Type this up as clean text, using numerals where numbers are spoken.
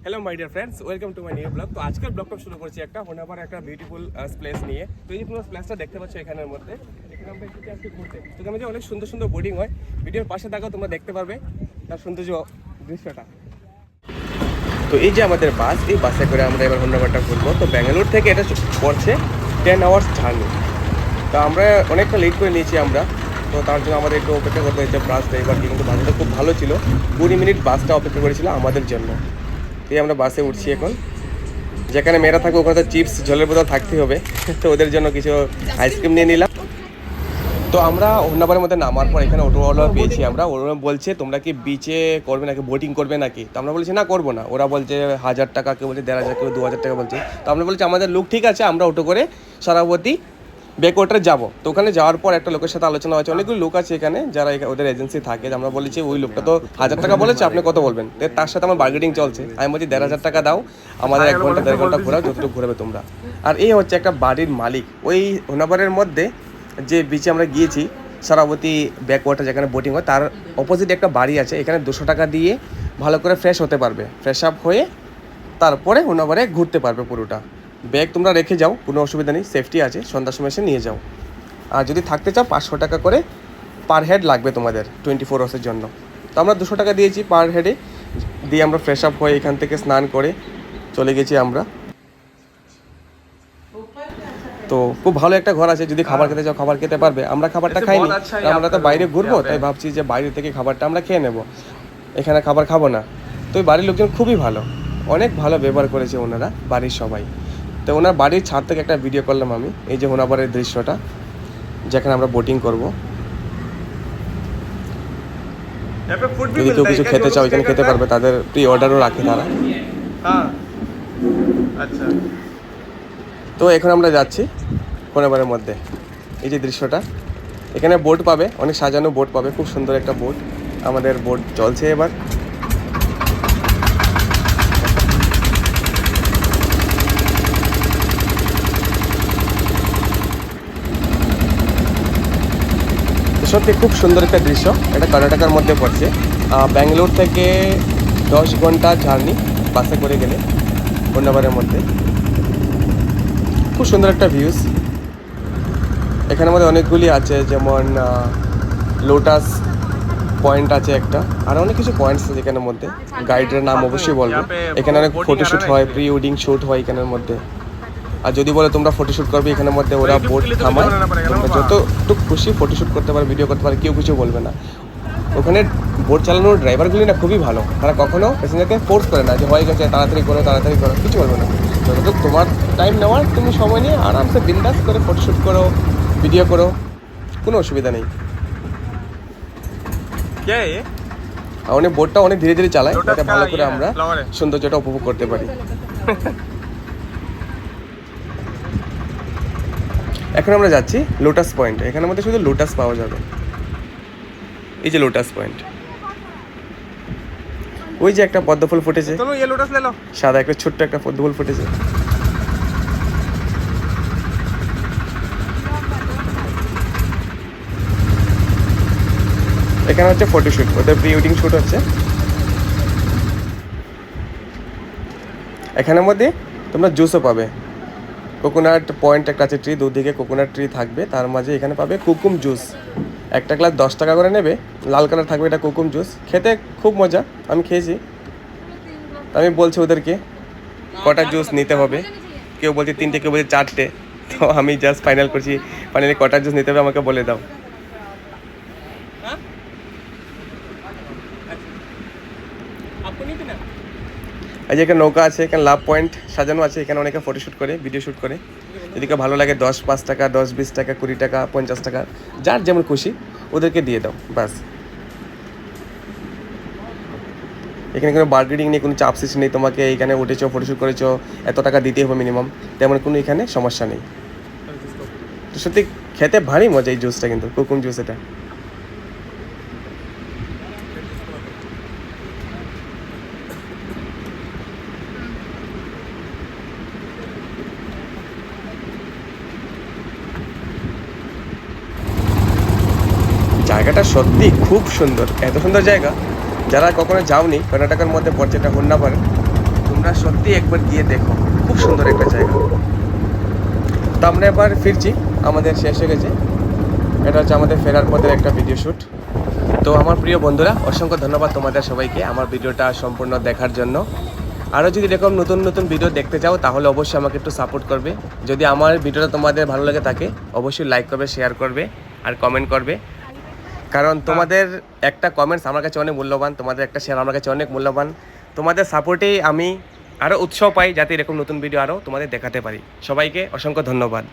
Hello my dear friends, welcome to my new blog. তো আজকের ব্লগটা শুরু করছি একটা হোনাবার একটা বিউটিফুল প্লেস নিয়ে। তো এই যে তোমরা প্লেসটা দেখতে পাচ্ছ এখানের মধ্যে, এখানে আমরা এসেছি আজকে ঘুরতে। তো এখানে যে অনেক সুন্দর সুন্দর বোর্ডিং হয়, ভিডিওর পাশে থাকো তোমরা দেখতে পারবে তার সৌন্দর্য দৃশ্যটা। তো এই যে আমাদের বাস, এই বাসে করে আমরা এবার হোনাবারটা ঘুরবো। তো ব্যাঙ্গালোর থেকে এটা পড়ছে 10 আওয়ার্স জার্নি। তো আমরা অনেকটা লেট করে নিয়েছি আমরা, তো তার জন্য আমাদের একটু অপেক্ষা করতে হয়েছে বাস ড্রাইভারকে। কিন্তু বাসটা খুব ভালো ছিল, 20 মিনিট বাসটা অপেক্ষা করেছিল আমাদের জন্য। এই আমরা বাসে উঠছি এখন। যেখানে মেয়েরা থাকবে ওখানে তো চিপস জলের বোতল থাকতেই হবে, তো ওদের জন্য কিছু আইসক্রিম নিয়ে নিলাম। তো আমরা হোন্নাবারের মধ্যে নামার পর এখানে অটোওয়ালা পেয়েছি আমরা। ওরা বলছে তোমরা কি বিচে করবে নাকি, বোটিং করবে নাকি? তো আমরা বলছি না, করবো না। ওরা বলছে 1000 টাকা, কেউ বলছে 1500, কেউ 2000 টাকা বলছে। তো আমরা বলছি আমাদের লোক ঠিক আছে, আমরা অটো করে সরাবতী ব্যাকওয়াটারে যাবো। তো ওখানে যাওয়ার পর একটা লোকের সাথে আলোচনা হয়েছে, অনেকগুলো লোক আছে এখানে যারা ওদের এজেন্সি থাকে। আমরা বলেছি ওই লোকটা তো 1000 টাকা বলেছে, আপনি কত বলবেন? তো তার সাথে আমার বার্গেনিং চলছে। আমি বলছি 1500 টাকা দাও, আমাদের 1 ঘন্টা 1.5 ঘন্টা ঘোরাও, যতটুকু ঘুরাবে তোমরা। আর এই হচ্ছে একটা বাড়ির মালিক। ওই হোনাবারের মধ্যে যে বিচে আমরা গিয়েছি, সরাবতী ব্যাকওয়াটার যেখানে বোটিং হয়, তার অপোজিটে একটা বাড়ি আছে। এখানে 200 টাকা দিয়ে ভালো করে ফ্রেশ হতে পারবে, ফ্রেশ আপ হয়ে তারপরে হোনাবারে ঘুরতে পারবে পুরোটা। ব্যাগ তোমরা রেখে যাও, কোনো অসুবিধা নেই, সেফটি আছে, সন্ধ্যার সময় এসে নিয়ে যাও। আর যদি থাকতে চাও 500 টাকা করে পার হেড লাগবে তোমাদের 24 আওয়ার্সের জন্য। তো আমরা 200 টাকা দিয়েছি পার হেডে, দিয়ে আমরা ফ্রেশ আপ হয়ে এখান থেকে স্নান করে চলে গেছি আমরা। তো খুব ভালো একটা ঘর আছে, যদি খাবার খেতে চাও খাবার খেতে পারবে। আমরা খাবারটা খাইনি, আমরা তো বাইরে ঘুরবো, তাই ভাবছি যে বাইরে থেকে খাবারটা আমরা খেয়ে নেবো, এখানে খাবার খাবো না। তো ওই বাড়ির লোকজন খুবই ভালো, অনেক ভালো ব্যবহার করেছে ওনারা, বাড়ির সবাই। তো ওনার বাড়ির ছাদ থেকে একটা ভিডিও করলাম আমি, এই যে হোনাবারের দৃশ্যটা যেখানে আমরা বোটিং করবো। যদি কেউ কিছু খেতে চাও এখানে খেতে পারবে, তাদের প্রি অর্ডারও রাখে তারা। আচ্ছা, তো এখন আমরা যাচ্ছি হোনাবারের মধ্যে। এই যে দৃশ্যটা, এখানে বোট পাবে, অনেক সাজানো বোট পাবে, খুব সুন্দর একটা বোট। আমাদের বোট চলছে এবার। সত্যি খুব সুন্দর একটা দৃশ্য। এটা কর্ণাটকের মধ্যে পড়ছে, ব্যাঙ্গালোর থেকে 10 ঘন্টা জার্নি বাসে করে গেলে হোনাবারের মধ্যে। খুব সুন্দর একটা ভিউজ। এখানের মধ্যে অনেকগুলি আছে, যেমন লোটাস পয়েন্ট আছে একটা, আর অনেক কিছু পয়েন্টস আছে এখানের মধ্যে। গাইডের নাম অবশ্যই বলবো। এখানে অনেক ফটোশ্যুট হয়, প্রি ওয়েডিং শ্যুট হয় এখানের মধ্যে। আর যদি বলে তোমরা ফটোশ্যুট করবে এখানের মধ্যে, ওরা বোট থামায়, তোমরা যতটুকু খুশি ফটোশ্যুট করতে পারো, ভিডিও করতে পারো, কেউ কিছু বলবে না। ওখানে বোট চালানোর ড্রাইভারগুলি না খুবই ভালো, তারা কখনো প্যাসেঞ্জারকে ফোর্স করে না যে হয়ে গেছে তাড়াতাড়ি করো তাড়াতাড়ি করো, কিছু বলবে না। যতটুকু তোমার টাইম নেওয়ার, তুমি সময় নিয়ে আরামসে বিন্দাস করে ফটোশ্যুট করো, ভিডিও করো, কোনো অসুবিধা নেই। অনেক বোটটা অনেক ধীরে ধীরে চালায়, যাতে ভালো করে আমরা সৌন্দর্যটা উপভোগ করতে পারি। এখন আমরা যাচ্ছি লোটাস পয়েন্ট। এখানের মধ্যে শুধু লোটাস পাওয়া যাবে। এই যে লোটাস পয়েন্ট, ওই যে একটা পদ্মফুল ফুটেছে, সাদা একটা ছোট্ট একটা পদ্মফুল ফুটেছে। এখানে হচ্ছে ফটোশ্যুট, ওদের প্রি ওয়েডিং শ্যুট হচ্ছে। এখানের মধ্যে তোমরা জুসও পাবে। কোকোনাট পয়েন্ট একটা আছে, ট্রি, দুদিকে কোকোনাট ট্রি থাকবে, তার মাঝে এখানে পাবে কুকুম জুস। একটা গ্লাস 10 টাকা করে নেবে, লাল কালার থাকবে, এটা কুকুম জুস। খেতে খুব মজা, আমি খেয়েছি। আমি বলছি ওদেরকে কটা জুস নিতে হবে, কেউ বলছে 3টে, কেউ বলছে 4টে। তো আমি জাস্ট ফাইনাল করছি, ফাইনালি কটা জুস নিতে হবে আমাকে বলে দাও। এই যে এখানে নৌকা আছে, এখানে লাভ পয়েন্ট সাজানো আছে, এখানে অনেকে ফটোশ্যুট করে, ভিডিও শ্যুট করে। যদি কেউ ভালো লাগে 5 টাকা, 20 টাকা, 20 টাকা, 50 টাকা, যার যেমন খুশি ওদেরকে দিয়ে দাও, বাস। এখানে কোনো বার্গেনিং নেই, কোনো চাপ সৃষ্টি নেই, তোমাকে এখানে উঠেছো ফটোশ্যুট করেছো এত টাকা দিতে হবে মিনিমাম, তেমন কোনো এখানে সমস্যা নেই। তো সত্যি খেতে ভারী মজা এই জুসটা, কিন্তু কোকুম জুস এটা। জায়গাটা সত্যি খুব সুন্দর, এত সুন্দর জায়গা। যারা কখনো যাওনি, কর্ণাটকের মধ্যে পড়ছে এটা হোন্নাবার, তোমরা তোমরা সত্যি একবার গিয়ে দেখো, খুব সুন্দর একটা জায়গা। তো আমরা এবার ফিরছি, আমাদের শেষ হয়ে গেছে। এটা হচ্ছে আমাদের ফেরার পথের একটা ভিডিও শ্যুট। তো আমার প্রিয় বন্ধুরা, অসংখ্য ধন্যবাদ তোমাদের সবাইকে আমার ভিডিওটা সম্পূর্ণ দেখার জন্য। আরও যদি এরকম নতুন নতুন ভিডিও দেখতে চাও তাহলে অবশ্যই আমাকে একটু সাপোর্ট করবে। যদি আমার ভিডিওটা তোমাদের ভালো লাগে থাকে অবশ্যই লাইক করবে, শেয়ার করবে আর কমেন্ট করবে, কারণ তোমাদের একটা কমেন্টস আমার কাছে অনেক মূল্যবান, তোমাদের একটা শেয়ার আমার কাছে অনেক মূল্যবান। তোমাদের সাপোর্টেই আমি আরও উৎসাহ পাই যাতে এরকম নতুন ভিডিও আরও তোমাদের দেখাতে পারি। সবাইকে অসংখ্য ধন্যবাদ।